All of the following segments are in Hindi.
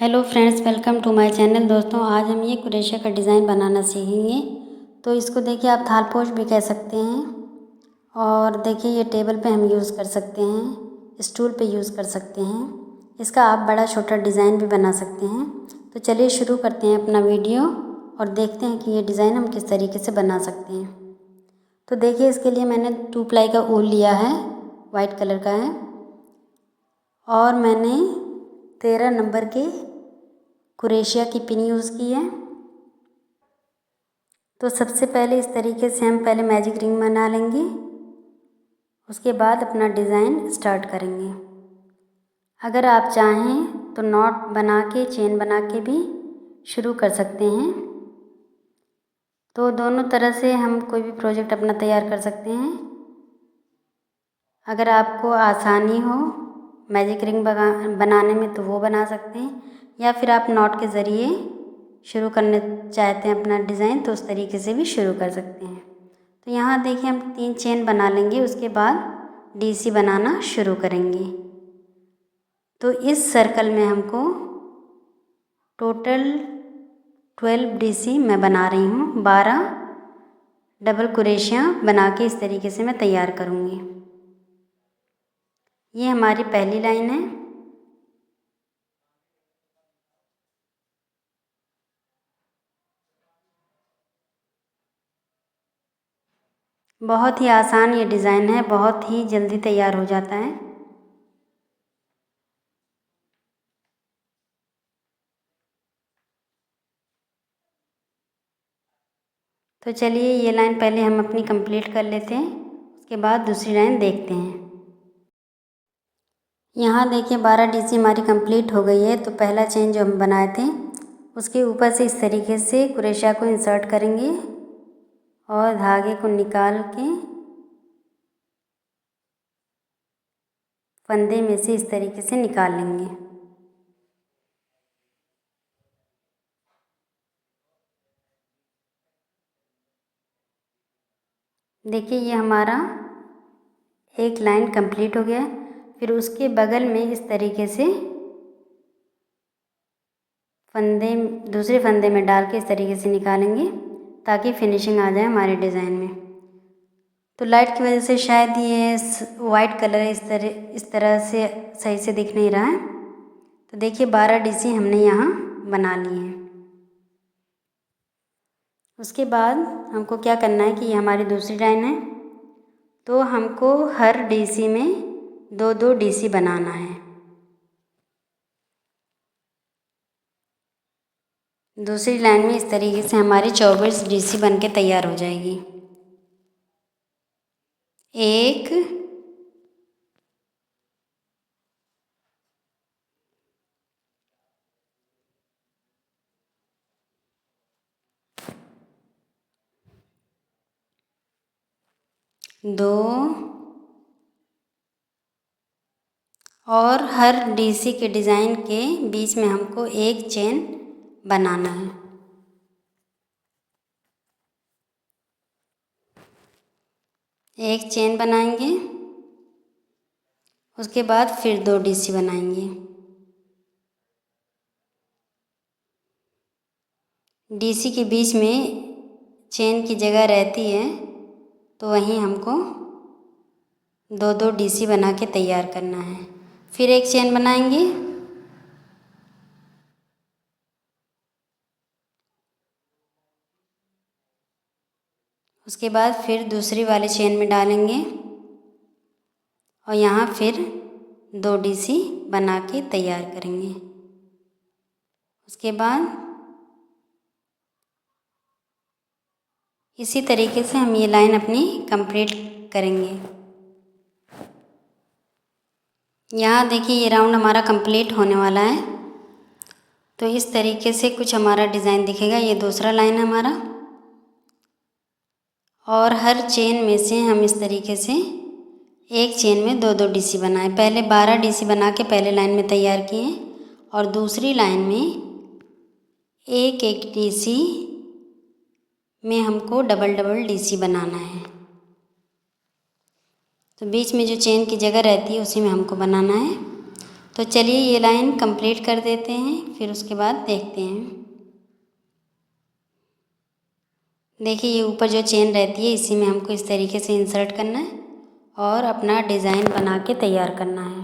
Hello friends, welcome to my channel. दोस्तों, आज हम ये क्रोशिया का डिज़ाइन बनाना सीखेंगे। तो इसको देखिए, आप थालपोश भी कह सकते हैं। और देखिए, ये टेबल पे हम यूज़ कर सकते हैं, स्टूल पे यूज़ कर सकते हैं। इसका आप बड़ा छोटा डिज़ाइन भी बना सकते हैं। तो चलिए शुरू करते हैं अपना वीडियो और देखते हैं कि ये डिज़ाइन हम किस तरीके से बना सकते हैं। तो देखिए, इसके लिए मैंने 2 प्लाई का ऊल लिया है, वाइट कलर का है। और मैंने 13 नंबर के क्रोशिया की पिन यूज़ की है। तो सबसे पहले इस तरीके से हम पहले मैजिक रिंग बना लेंगे, उसके बाद अपना डिज़ाइन स्टार्ट करेंगे। अगर आप चाहें तो नॉट बना के, चेन बना के भी शुरू कर सकते हैं। तो दोनों तरह से हम कोई भी प्रोजेक्ट अपना तैयार कर सकते हैं। अगर आपको आसानी हो मैजिक रिंग बनाने में तो वो बना सकते हैं, या फिर आप नॉट के ज़रिए शुरू करने चाहते हैं अपना डिज़ाइन तो उस तरीके से भी शुरू कर सकते हैं। तो यहाँ देखिए, हम 3 चेन बना लेंगे, उसके बाद डीसी बनाना शुरू करेंगे। तो इस सर्कल में हमको टोटल 12 डीसी मैं बना रही हूँ। 12 डबल क्रोशिया बना के इस तरीके से मैं तैयार करूँगी। ये हमारी पहली लाइन है। बहुत ही आसान ये डिज़ाइन है, बहुत ही जल्दी तैयार हो जाता है। तो चलिए, ये लाइन पहले हम अपनी कंप्लीट कर लेते हैं, उसके बाद दूसरी लाइन देखते हैं। यहाँ देखिए, 12 डीसी हमारी कंप्लीट हो गई है। तो पहला चेन जो हम बनाए थे उसके ऊपर से इस तरीके से क्रोशिया को इंसर्ट करेंगे और धागे को निकाल के फंदे में से इस तरीके से निकाल लेंगे। देखिए, ये हमारा एक लाइन कंप्लीट हो गया। फिर उसके बगल में इस तरीके से फंदे, दूसरे फंदे में डाल के इस तरीके से निकालेंगे ताकि फिनिशिंग आ जाए हमारे डिज़ाइन में। तो लाइट की वजह से शायद ये वाइट कलर इस तरह से सही से दिख नहीं रहा है। तो देखिए, 12 डीसी हमने यहाँ बना लिए हैं। उसके बाद हमको क्या करना है कि ये हमारी दूसरी लाइन है। तो हमको हर डीसी में 2-2 डीसी बनाना है। दूसरी लाइन में इस तरीके से हमारी 24 डीसी बन के तैयार हो जाएगी। 1 2 और हर डीसी के डिज़ाइन के बीच में हमको एक चेन बनाना है। एक चेन बनाएंगे, उसके बाद फिर 2 डीसी बनाएंगे। डीसी के बीच में चेन की जगह रहती है, तो वहीं हमको 2-2 डीसी बना के तैयार करना है। फिर एक चेन बनाएंगे, उसके बाद फिर दूसरी वाले चेन में डालेंगे और यहाँ फिर 2 डीसी बना के तैयार करेंगे। उसके बाद इसी तरीके से हम ये लाइन अपनी कंप्लीट करेंगे। यहाँ देखिए, ये राउंड हमारा कंप्लीट होने वाला है। तो इस तरीके से कुछ हमारा डिज़ाइन दिखेगा। ये दूसरा लाइन है हमारा। और हर चेन में से हम इस तरीके से एक चेन में 2-2 डीसी बनाए। पहले 12 डीसी बना के पहले लाइन में तैयार किए और दूसरी लाइन में एक डीसी में हमको डबल डबल डीसी बनाना है। तो बीच में जो चेन की जगह रहती है उसी में हमको बनाना है। तो चलिए ये लाइन कंप्लीट कर देते हैं, फिर उसके बाद देखते हैं। देखिए ये ऊपर जो चेन रहती है इसी में हमको इस तरीके से इंसर्ट करना है और अपना डिज़ाइन बना के तैयार करना है।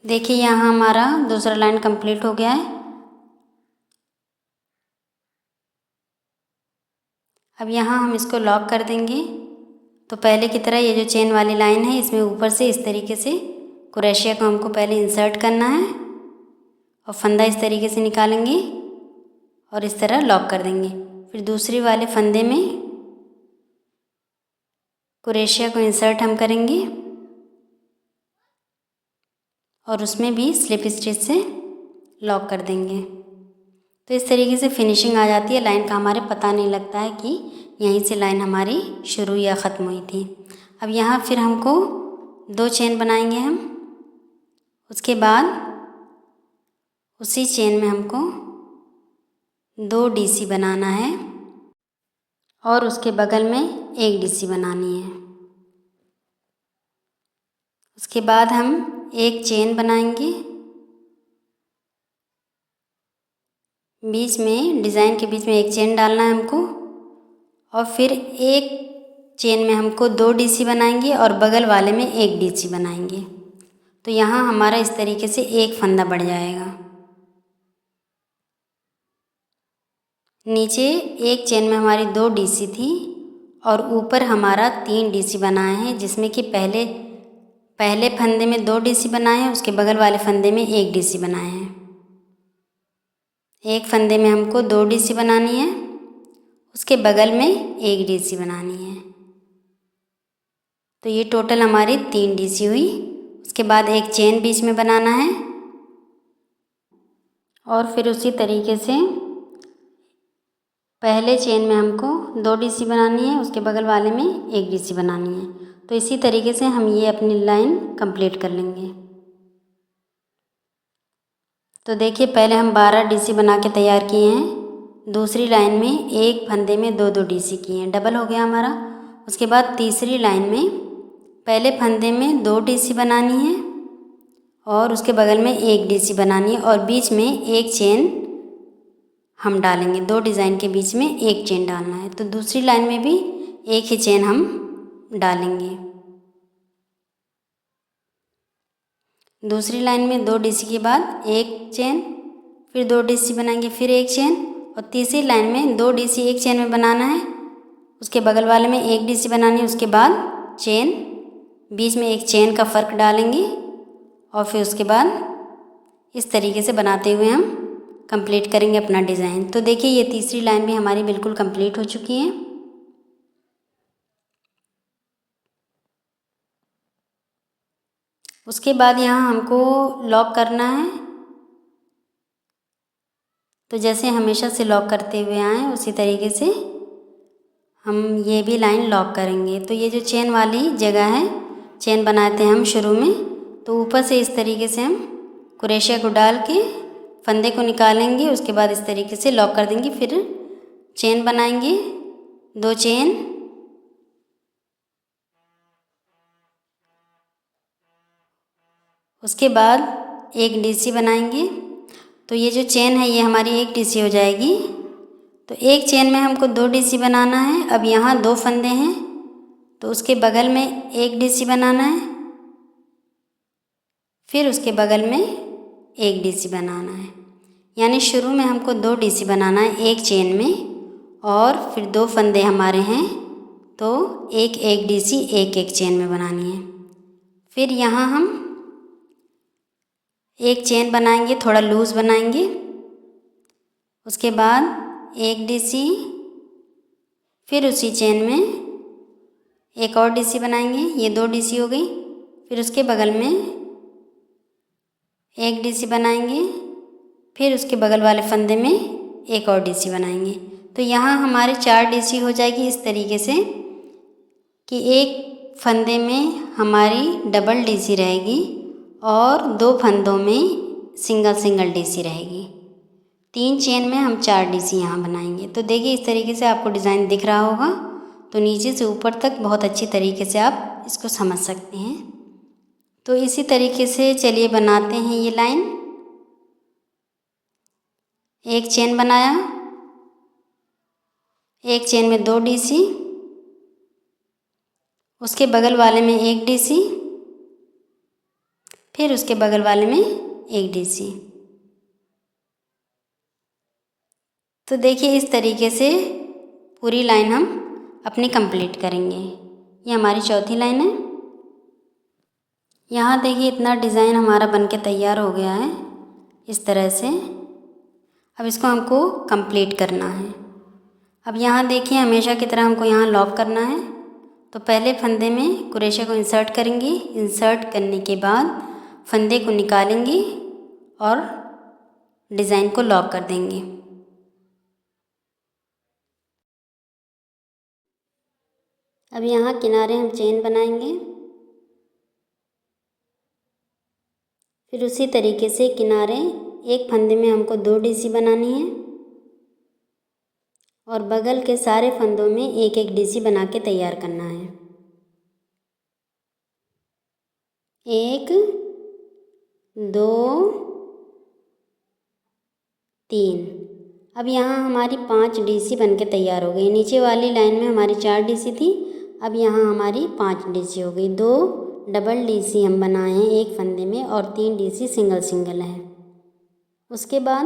देखिए यहाँ हमारा दूसरा लाइन कंप्लीट हो गया है। अब यहाँ हम इसको लॉक कर देंगे। तो पहले की तरह ये जो चेन वाली लाइन है इसमें ऊपर से इस तरीके से क्रोशिया को हमको पहले इंसर्ट करना है और फंदा इस तरीके से निकालेंगे और इस तरह लॉक कर देंगे। फिर दूसरी वाले फंदे में क्रोशिया को इंसर्ट हम करेंगे और उसमें भी स्लिप स्टिच से लॉक कर देंगे। तो इस तरीके से फिनिशिंग आ जाती है लाइन का, हमारे पता नहीं लगता है कि यहीं से लाइन हमारी शुरू या ख़त्म हुई थी। अब यहाँ फिर हमको 2 चेन बनाएंगे हम। उसके बाद उसी चेन में हमको 2 डीसी बनाना है और उसके बगल में 1 डीसी बनानी है। उसके बाद हम एक चेन बनाएंगे, बीच में डिज़ाइन के बीच में एक चेन डालना है हमको और फिर एक चेन में हमको 2 डीसी बनाएंगे और बगल वाले में 1 डीसी बनाएंगे। तो यहाँ हमारा इस तरीके से एक फंदा बढ़ जाएगा। नीचे एक चेन में हमारी 2 डीसी थी और ऊपर हमारा 3 डीसी बनाए हैं, जिसमें कि पहले फंदे में 2 डीसी बनाए हैं, उसके बगल वाले फंदे में 1 डीसी बनाए हैं। एक फंदे में हमको 2 डीसी बनानी है, उसके बगल में 1 डीसी बनानी है। तो ये टोटल हमारी 3 डीसी हुई। उसके बाद एक चेन बीच में बनाना है और फिर उसी तरीके से पहले चेन में हमको 2 डीसी बनानी है, उसके बगल वाले में 1 डीसी बनानी है। तो इसी तरीके से हम ये अपनी लाइन कंप्लीट कर लेंगे। तो देखिए पहले हम 12 डीसी बना के तैयार किए हैं। दूसरी लाइन में एक फंदे में 2-2 डीसी किए हैं, डबल हो गया हमारा। उसके बाद तीसरी लाइन में पहले फंदे में 2 डीसी बनानी है और उसके बगल में 1 डीसी बनानी है और बीच में एक चेन हम डालेंगे। 2 डिज़ाइन के बीच में एक चेन डालना है। तो दूसरी लाइन में भी एक ही चेन हम डालेंगे। दूसरी लाइन में 2 डीसी के बाद एक चेन, फिर 2 डीसी बनाएंगे, फिर एक चेन और तीसरी लाइन में 2 डीसी एक चेन में बनाना है, उसके बगल वाले में 1 डीसी बनानी है। उसके बाद चेन, बीच में एक चेन का फ़र्क डालेंगे और फिर उसके बाद इस तरीके से बनाते हुए हम कंप्लीट करेंगे अपना डिज़ाइन। तो देखिए ये तीसरी लाइन भी हमारी बिल्कुल कंप्लीट हो चुकी है। उसके बाद यहाँ हमको लॉक करना है। तो जैसे हमेशा से लॉक करते हुए आए उसी तरीके से हम ये भी लाइन लॉक करेंगे। तो ये जो चेन वाली जगह है, चेन बनाए थे हम शुरू में, तो ऊपर से इस तरीके से हम क्रोशिया को डाल के फंदे को निकालेंगे। उसके बाद इस तरीके से लॉक कर देंगे, फिर चेन बनाएंगे, 2 चेन, उसके बाद 1 डीसी बनाएंगे। तो ये जो चेन है ये हमारी 1 डीसी हो जाएगी। तो एक चेन में हमको 2 डीसी बनाना है। अब यहाँ 2 फंदे हैं तो उसके बगल में 1 डीसी बनाना है, फिर उसके बगल में 1 डीसी बनाना है। यानी शुरू में हमको 2 डीसी बनाना है एक चेन में और फिर 2 फंदे हमारे हैं तो 1 डीसी एक चेन में बनानी है। फिर यहाँ हम एक चेन बनाएंगे, थोड़ा लूज़ बनाएंगे। उसके बाद 1 डीसी, फिर उसी चेन में एक और डीसी बनाएंगे, ये 2 डीसी हो गई। फिर उसके बगल में 1 डीसी बनाएंगे, फिर उसके बगल वाले फंदे में एक और डीसी बनाएंगे। तो यहाँ हमारे 4 डीसी हो जाएगी इस तरीके से कि एक फंदे में हमारी डबल डीसी रहेगी और 2 फंदों में सिंगल डीसी रहेगी। 3 चेन में हम 4 डीसी यहाँ बनाएंगे। तो देखिए इस तरीके से आपको डिज़ाइन दिख रहा होगा। तो नीचे से ऊपर तक बहुत अच्छी तरीके से आप इसको समझ सकते हैं। तो इसी तरीके से चलिए बनाते हैं ये लाइन। एक चेन बनाया, एक चेन में 2 डीसी, उसके बगल वाले में 1 डीसी, फिर उसके बगल वाले में 1 डीसी। तो देखिए इस तरीके से पूरी लाइन हम अपनी कंप्लीट करेंगे। ये हमारी चौथी लाइन है। यहाँ देखिए इतना डिज़ाइन हमारा बनके तैयार हो गया है इस तरह से। अब इसको हमको कंप्लीट करना है। अब यहाँ देखिए हमेशा की तरह हमको यहाँ लॉक करना है। तो पहले फंदे में कुरेशे को इंसर्ट करेंगे। इंसर्ट करने के बाद फंदे को निकालेंगे और डिज़ाइन को लॉक कर देंगे। अब यहाँ किनारे हम चेन बनाएंगे। फिर उसी तरीके से किनारे एक फंदे में हमको 2 डीसी बनानी है और बगल के सारे फंदों में 1-1 डीसी बना के तैयार करना है। 1 2 3। अब यहाँ हमारी 5 डीसी बन के तैयार हो गई। नीचे वाली लाइन में हमारी 4 डीसी थी, अब यहाँ हमारी 5 डीसी हो गई। 2 डबल डीसी हम बनाए हैं एक फंदे में और 3 डीसी सिंगल सिंगल है। उसके बाद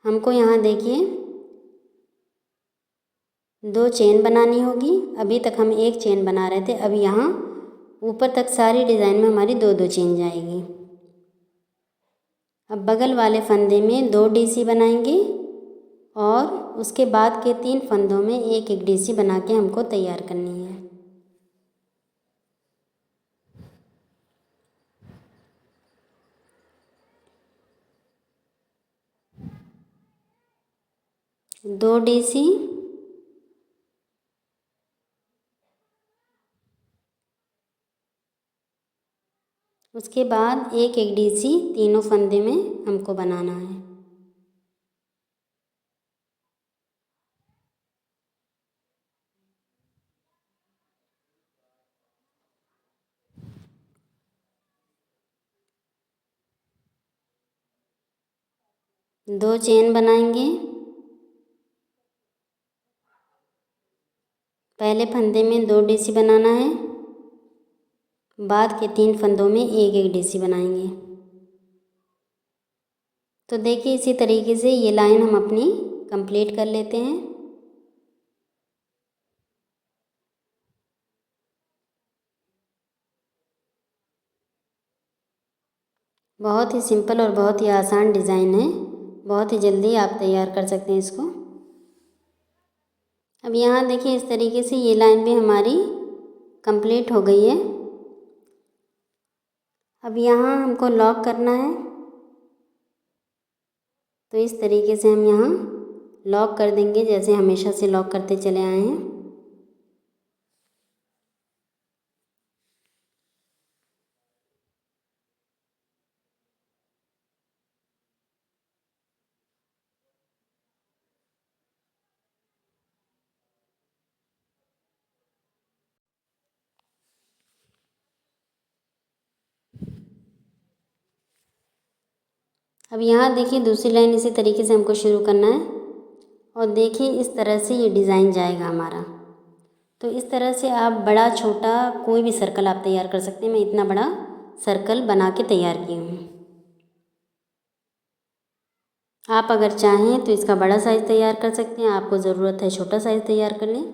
हमको यहाँ देखिए 2 चेन बनानी होगी। अभी तक हम 1 चेन बना रहे थे, अब यहाँ ऊपर तक सारी डिज़ाइन में हमारी 2-2 चेन जाएगी। अब बगल वाले फंदे में 2 डीसी बनाएंगे और उसके बाद के 3 फंदों में 1-1 डीसी बना के हमको तैयार करनी है। दो डीसी, उसके बाद 1-1 डीसी तीनों फंदे में हमको बनाना है। दो चेन बनाएंगे। पहले फंदे में 2 डीसी बनाना है, बाद के 3 फंदों में 1-1 डीसी बनाएंगे। तो देखिए इसी तरीके से ये लाइन हम अपनी कंप्लीट कर लेते हैं। बहुत ही सिंपल और बहुत ही आसान डिज़ाइन है, बहुत ही जल्दी आप तैयार कर सकते हैं इसको। अब यहाँ देखिए इस तरीके से ये लाइन भी हमारी कंप्लीट हो गई है। अब यहाँ हमको लॉक करना है, तो इस तरीके से हम यहाँ लॉक कर देंगे जैसे हमेशा से लॉक करते चले आए हैं। अब यहाँ देखिए दूसरी लाइन इसी तरीके से हमको शुरू करना है और देखिए इस तरह से ये डिज़ाइन जाएगा हमारा। तो इस तरह से आप बड़ा छोटा कोई भी सर्कल आप तैयार कर सकते हैं। मैं इतना बड़ा सर्कल बना के तैयार की हूँ। आप अगर चाहें तो इसका बड़ा साइज़ तैयार कर सकते हैं, आपको ज़रूरत है छोटा साइज़ तैयार कर लें।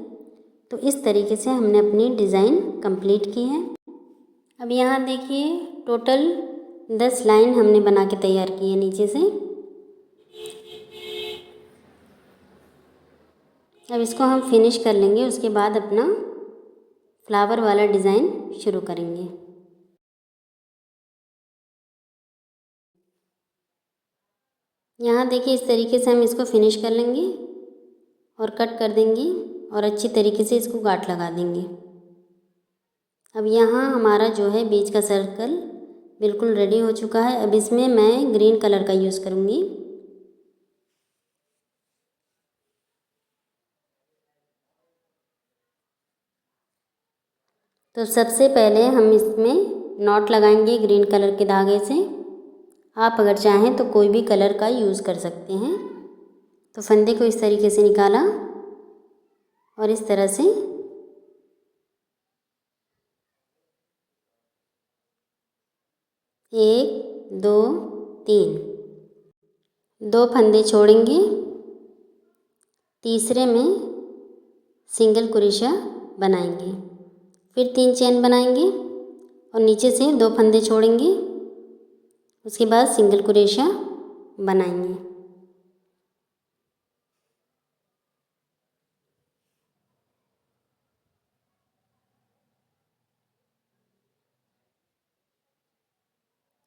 तो इस तरीके से हमने अपनी डिज़ाइन कंप्लीट की है। अब यहाँ देखिए टोटल 10 लाइन हमने बना के तैयार की है नीचे से। अब इसको हम फिनिश कर लेंगे, उसके बाद अपना फ्लावर वाला डिज़ाइन शुरू करेंगे। यहाँ देखिए इस तरीके से हम इसको फिनिश कर लेंगे और कट कर देंगे और अच्छी तरीके से इसको गांठ लगा देंगे। अब यहाँ हमारा जो है बीच का सर्कल बिल्कुल रेडी हो चुका है। अब इसमें मैं ग्रीन कलर का यूज़ करूँगी। तो सबसे पहले हम इसमें नॉट लगाएंगे ग्रीन कलर के धागे से। आप अगर चाहें तो कोई भी कलर का यूज़ कर सकते हैं। तो फंदे को इस तरीके से निकाला और इस तरह से एक, दो, तीन, दो फंदे छोड़ेंगे, तीसरे में सिंगल क्रोशिया बनाएंगे, फिर 3 चेन बनाएंगे और नीचे से 2 फंदे छोड़ेंगे, उसके बाद सिंगल क्रोशिया बनाएंगे।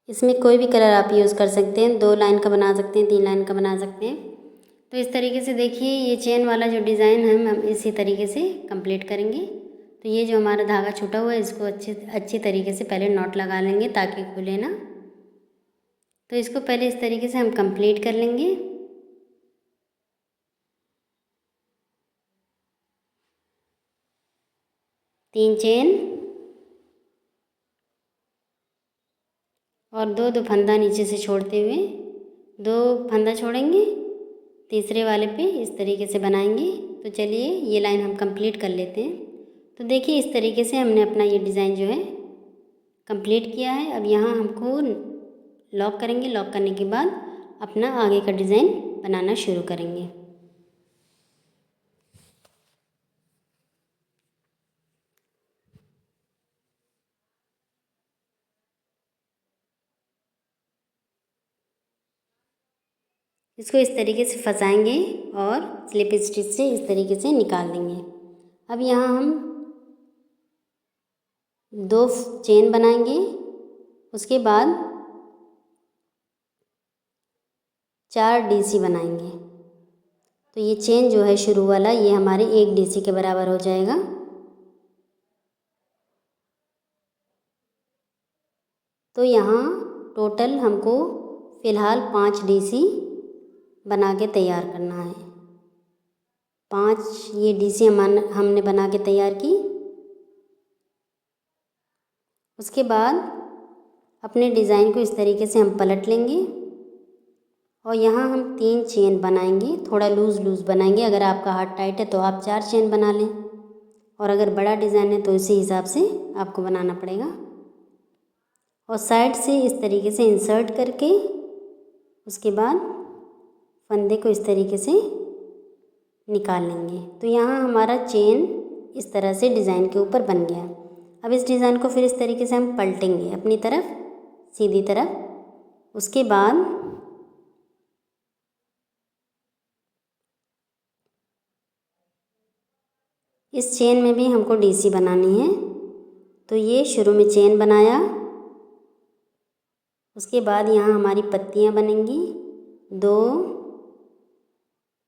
इसमें कोई भी कलर आप यूज़ कर सकते हैं, 2 लाइन का बना सकते हैं, 3 लाइन का बना सकते हैं। तो इस तरीके से देखिए ये चेन वाला जो डिज़ाइन है हम इसी तरीके से कंप्लीट करेंगे। तो ये जो हमारा धागा छूटा हुआ है इसको अच्छी तरीके से पहले नॉट लगा लेंगे ताकि खुले ना। तो इसको पहले इस तरीके से हम कंप्लीट कर लेंगे। तीन चेन और दो फंदा नीचे से छोड़ते हुए 2 फंदा छोड़ेंगे, तीसरे वाले पे इस तरीके से बनाएंगे। तो चलिए ये लाइन हम कंप्लीट कर लेते हैं। तो देखिए इस तरीके से हमने अपना ये डिज़ाइन जो है कंप्लीट किया है। अब यहाँ हमको लॉक करेंगे, लॉक करने के बाद अपना आगे का डिज़ाइन बनाना शुरू करेंगे। इसको इस तरीके से फंसाएंगे और स्लिप स्टिच से इस तरीके से निकाल देंगे। अब यहाँ हम 2 चेन बनाएंगे, उसके बाद 4 डीसी बनाएंगे। तो ये चेन जो है शुरू वाला ये हमारे 1 डीसी के बराबर हो जाएगा। तो यहाँ टोटल हमको फ़िलहाल 5 डीसी बना के तैयार करना है। 5 ये डीसी हमने बना के तैयार की। उसके बाद अपने डिज़ाइन को इस तरीके से हम पलट लेंगे और यहाँ हम 3 चेन बनाएंगे, थोड़ा लूज़ बनाएंगे। अगर आपका हाथ टाइट है तो आप 4 चेन बना लें और अगर बड़ा डिज़ाइन है तो इसी हिसाब से आपको बनाना पड़ेगा। और साइड से इस तरीके से इंसर्ट करके उसके बाद फंदे को इस तरीके से निकाल लेंगे। तो यहाँ हमारा चेन इस तरह से डिज़ाइन के ऊपर बन गया। अब इस डिज़ाइन को फिर इस तरीके से हम पलटेंगे अपनी तरफ, सीधी तरफ। उसके बाद इस चेन में भी हमको डीसी बनानी है। तो ये शुरू में चेन बनाया, उसके बाद यहाँ हमारी पत्तियाँ बनेंगी 2,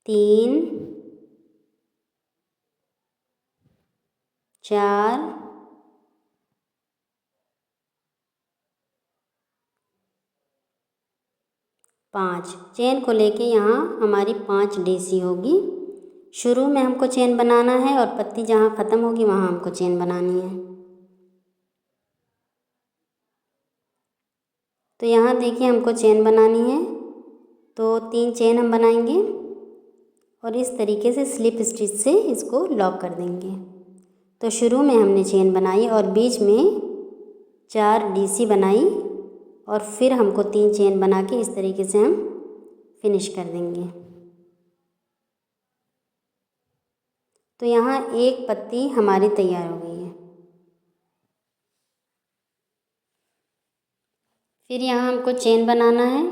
3, 4, 5 चेन को लेके यहाँ हमारी 5 डीसी होगी। शुरू में हमको चेन बनाना है और पत्ती जहाँ ख़त्म होगी वहाँ हमको चेन बनानी है। तो यहाँ देखिए हमको चेन बनानी है, तो 3 चेन हम बनाएंगे और इस तरीके से स्लिप स्टिच से इसको लॉक कर देंगे। तो शुरू में हमने चेन बनाई और बीच में 4 डीसी बनाई और फिर हमको 3 चेन बना के इस तरीके से हम फिनिश कर देंगे। तो यहाँ एक पत्ती हमारी तैयार हो गई है। फिर यहाँ हमको चेन बनाना है,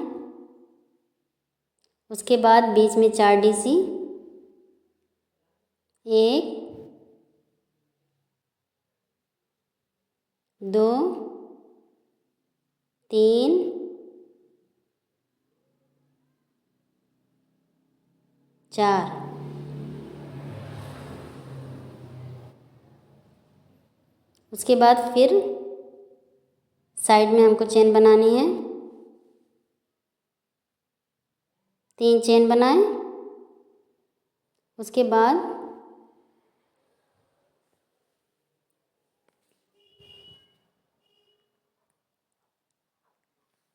उसके बाद बीच में 4 डीसी, 1, 2, 3, 4। उसके बाद फिर साइड में हमको चेन बनानी है, 3 चेन बनाए। उसके बाद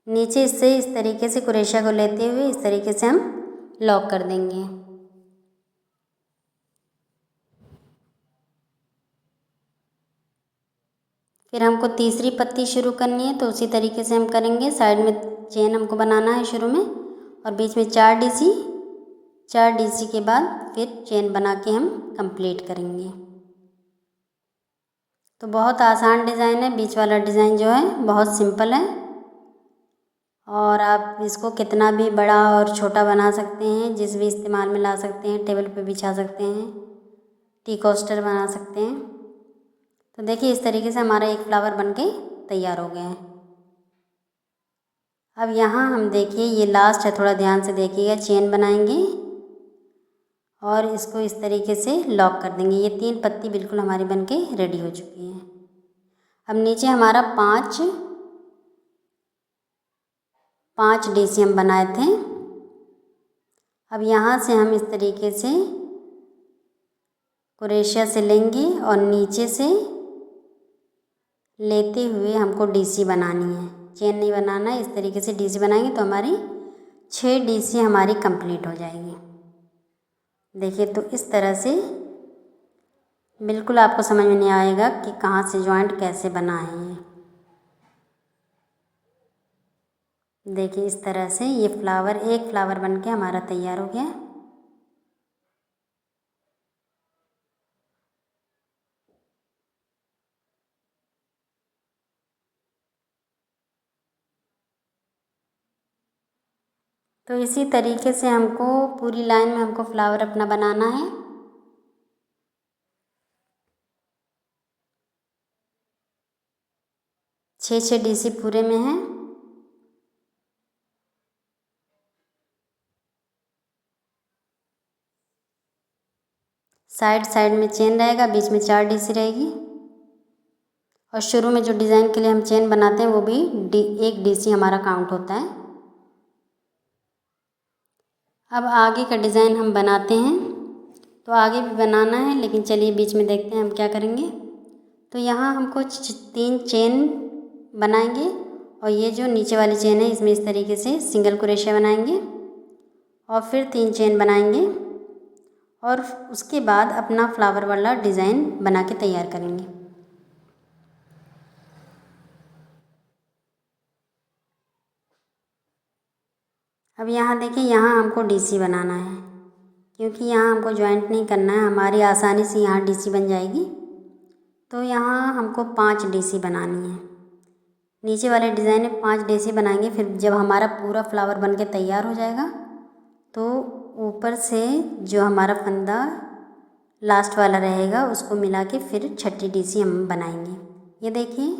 नीचे से इस तरीके से क्रोशिया को लेते हुए इस तरीके से हम लॉक कर देंगे। फिर हमको तीसरी पत्ती शुरू करनी है, तो उसी तरीके से हम करेंगे। साइड में चेन हमको बनाना है शुरू में, और बीच में 4 डीसी, 4 डीसी के बाद फिर चेन बना के हम कंप्लीट करेंगे। तो बहुत आसान डिज़ाइन है, बीच वाला डिज़ाइन जो है बहुत सिंपल है, और आप इसको कितना भी बड़ा और छोटा बना सकते हैं, जिस भी इस्तेमाल में ला सकते हैं। टेबल पे बिछा सकते हैं, टी कोस्टर बना सकते हैं। तो देखिए इस तरीके से हमारा एक फ्लावर बनके तैयार हो गया है। अब यहाँ हम देखिए ये लास्ट है, थोड़ा ध्यान से देखिएगा। चेन बनाएंगे और इसको इस तरीके से लॉक कर देंगे। ये 3 पत्ती बिल्कुल हमारी बनके रेडी हो चुकी हैं। अब नीचे हमारा 5 डीसी हम बनाए थे। अब यहाँ से हम इस तरीके से क्रोशिया से लेंगे और नीचे से लेते हुए हमको डीसी बनानी है, चेन नहीं बनाना है। इस तरीके से डीसी बनाएंगे तो हमारी 6 डीसी हमारी कंप्लीट हो जाएगी। देखिए तो इस तरह से बिल्कुल आपको समझ में नहीं आएगा कि कहाँ से जॉइंट कैसे बना है ये। देखिए इस तरह से ये फ्लावर, एक फ्लावर बनके हमारा तैयार हो गया। तो इसी तरीके से हमको पूरी लाइन में हमको फ्लावर अपना बनाना है। छः डीसी पूरे में है। साइड साइड में चेन रहेगा, बीच में 4 डीसी रहेगी, और शुरू में जो डिज़ाइन के लिए हम चेन बनाते हैं वो भी 1 डीसी हमारा काउंट होता है। अब आगे का डिज़ाइन हम बनाते हैं, तो आगे भी बनाना है, लेकिन चलिए बीच में देखते हैं हम क्या करेंगे। तो यहाँ हमको 3 चेन बनाएंगे, और ये जो नीचे वाली चेन है इसमें इस तरीके से सिंगल क्रोशिया बनाएंगे, और फिर 3 चेन बनाएंगे, और उसके बाद अपना फ्लावर वाला डिज़ाइन बना के तैयार करेंगे। अब यहाँ देखिए, यहाँ हमको डीसी बनाना है, क्योंकि यहाँ हमको जॉइंट नहीं करना है, हमारी आसानी से यहाँ डीसी बन जाएगी। तो यहाँ हमको 5 डीसी बनानी है। नीचे वाले डिज़ाइन में 5 डीसी बनाएंगे। फिर जब हमारा पूरा फ्लावर बन के तैयार हो जाएगा, तो ऊपर से जो हमारा फंदा लास्ट वाला रहेगा उसको मिला के फिर 6ठी डीसी हम बनाएंगे। ये देखिए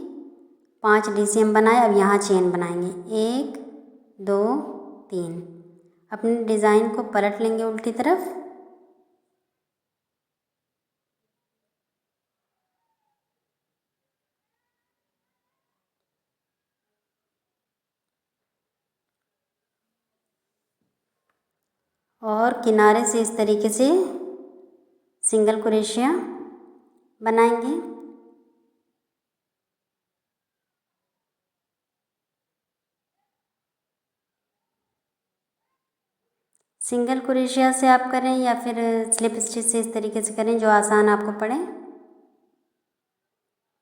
5 डीसी हम बनाए। अब यहाँ चेन बनाएंगे, 1 2 3। अपने डिज़ाइन को पलट लेंगे उल्टी तरफ, और किनारे से इस तरीके से सिंगल क्रोशिया बनाएंगे। सिंगल क्रोशिया से आप करें या फिर स्लिप स्टिच से, इस तरीके से करें जो आसान आपको पड़े।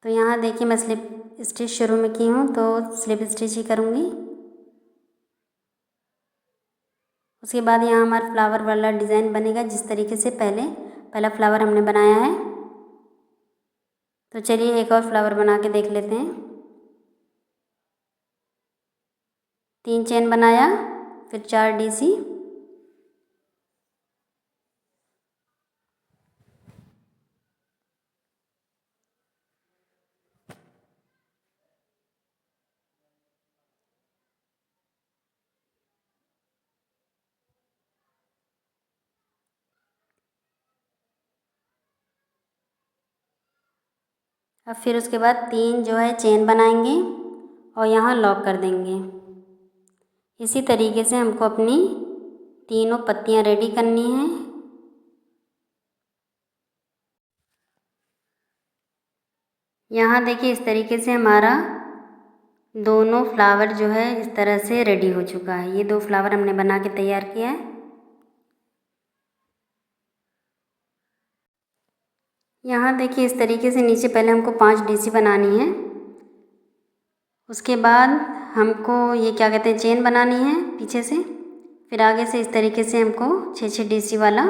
तो यहाँ देखिए मैं स्लिप स्टिच शुरू में की हूँ, तो स्लिप स्टिच ही करूँगी। उसके बाद यहाँ हमारा फ्लावर वाला डिज़ाइन बनेगा, जिस तरीके से पहला फ्लावर हमने बनाया है। तो चलिए एक और फ्लावर बना के देख लेते हैं। 3 चेन बनाया, फिर 4 डीसी, अब फिर उसके बाद 3 जो है चेन बनाएंगे और यहाँ लॉक कर देंगे। इसी तरीके से हमको अपनी तीनों पत्तियाँ रेडी करनी हैं। यहाँ देखिए इस तरीके से हमारा दोनों फ्लावर जो है इस तरह से रेडी हो चुका है। ये 2 फ्लावर हमने बना के तैयार किया है। यहाँ देखिए इस तरीके से नीचे पहले हमको 5 डीसी बनानी है। उसके बाद हमको ये क्या कहते हैं चेन बनानी है पीछे से, फिर आगे से इस तरीके से हमको 6-6 डीसी वाला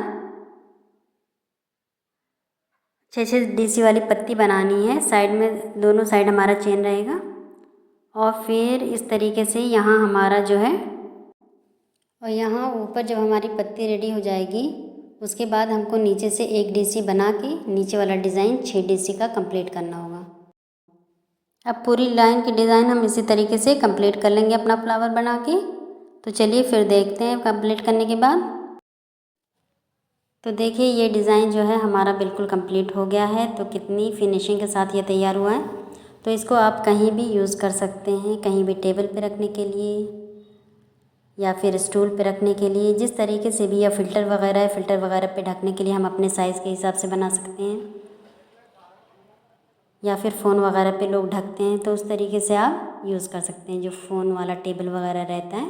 6-6 डीसी वाली पत्ती बनानी है। साइड में दोनों साइड हमारा चेन रहेगा और फिर इस तरीके से यहाँ हमारा जो है, और यहाँ ऊपर जब हमारी पत्ती रेडी हो जाएगी उसके बाद हमको नीचे से 1 डीसी बना के नीचे वाला डिज़ाइन 6 डीसी का कंप्लीट करना होगा। अब पूरी लाइन की डिज़ाइन हम इसी तरीके से कंप्लीट कर लेंगे अपना फ्लावर बना के। तो चलिए फिर देखते हैं कंप्लीट करने के बाद। तो देखिए ये डिज़ाइन जो है हमारा बिल्कुल कंप्लीट हो गया है। तो कितनी फिनिशिंग के साथ ये तैयार हुआ है। तो इसको आप कहीं भी यूज़ कर सकते हैं, कहीं भी टेबल पे रखने के लिए या फिर स्टूल पे रखने के लिए, जिस तरीके से भी, या फ़िल्टर वगैरह है, फ़िल्टर वगैरह पे ढकने के लिए हम अपने साइज़ के हिसाब से बना सकते हैं, या फिर फ़ोन वगैरह पे लोग ढकते हैं तो उस तरीके से आप यूज़ कर सकते हैं, जो फ़ोन वाला टेबल वगैरह रहता है।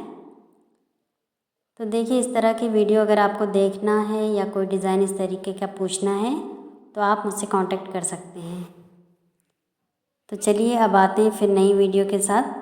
तो देखिए इस तरह की वीडियो अगर आपको देखना है या कोई डिज़ाइन इस तरीके का पूछना है तो आप मुझसे कांटेक्ट कर सकते हैं। तो चलिए अब आते हैं फिर नई वीडियो के साथ।